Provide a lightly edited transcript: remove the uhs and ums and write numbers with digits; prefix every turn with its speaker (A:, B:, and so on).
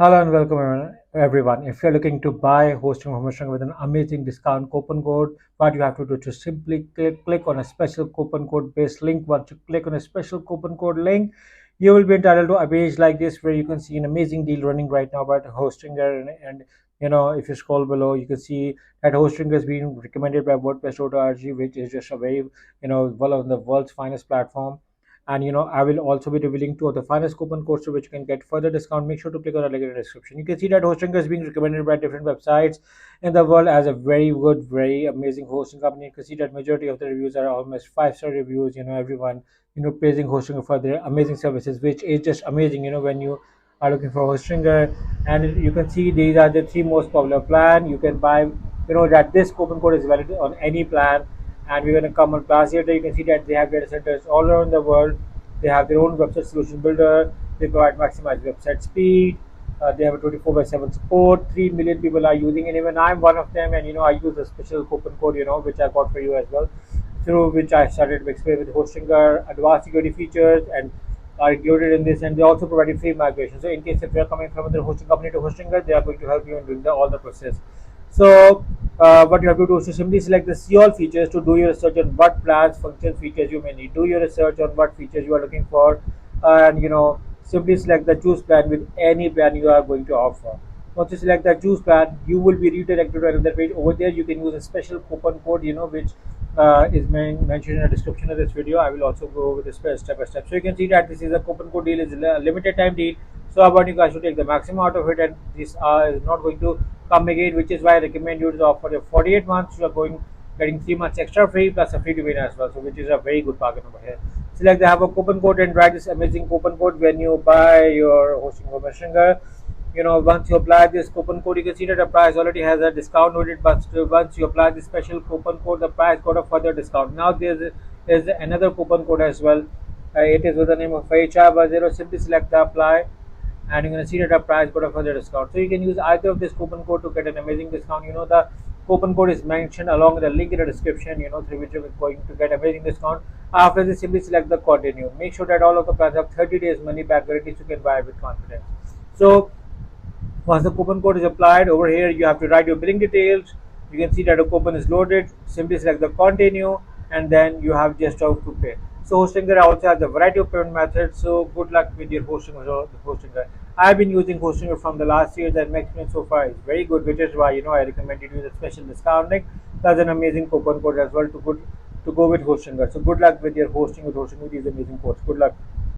A: Hello and welcome everyone. If you're looking to buy hosting from hosting with an amazing discount coupon code, what you have to do is just simply click on a special coupon code based link. Once you click on a special coupon code link, you will be entitled to a page like this where you can see an amazing deal running right now about Hostinger and if you scroll below you can see that Hostinger is being recommended by WordPress.org, which is just a very one of the world's finest platform. And I will also be revealing two of the finest coupon codes to which you can get further discount. Make sure to click on the link in the description. You can see that hosting is being recommended by different websites in the world as a very good, very amazing hosting company. You can see that majority of the reviews are almost 5-star reviews. Everyone praising hosting for their amazing services, which is just amazing. When you are looking for hosting, and you can see these are the three most popular plan you can buy. That this coupon code is valid on any plan, and we're going to come on class here. You can see that they have data centers all around the world. They have their own website solution builder. They provide maximized website speed. They have a 24/7 support. 3 million people are using it. Even I'm one of them. And I use a special coupon code, which I got for you as well, through which I started to experiment with Hostinger. Advanced security features and are included in this, and they also provide free migration. So in case if you are coming from another hosting company to Hostinger, they are going to help you in doing all the process. So what you have to do is to simply select the see all features to do your research on what plans, functions, features you may need. Do your research on what features you are looking for, and simply select the choose plan with any plan you are going to offer. Once you select the choose plan, you will be redirected to another page. Over there, you can use a special coupon code, which is mentioned in the description of this video. I will also go over this step by step. So you can see that this is a coupon code deal, is a limited time deal. So I want you guys to take the maximum out of it, and this is not going to come again, which is why I recommend you to offer your 48 months. You are getting 3 months extra free plus a free to win as well. So which is a very good bargain over here. Select they have a coupon code and write this amazing coupon code when you buy your hosting from Messenger. Once you apply this coupon code, you can see that the price already has a discount with it, but once you apply this special coupon code, the price got a further discount. Now there's another coupon code as well. It is with the name of HR10. Simply select the apply, and you're going to see that the price got a further discount. So you can use either of this coupon code to get an amazing discount. The coupon code is mentioned along with the link in the description, through which you're going to get amazing discount. After this, simply select the continue. Make sure that all of the plans have 30 days money back guarantee, so you can buy with confidence. So once the coupon code is applied, over here you have to write your billing details. You can see that the coupon is loaded. Simply select the continue, and then you have just how to pay. So Hostinger also has a variety of payment methods. So good luck with your Hostinger. I've been using Hostinger from the last year, and my experience so far is very good, which is why I recommend you to use a special discount link. That's an amazing coupon code as well to go with Hostinger. So good luck with your hosting with these amazing codes. Good luck.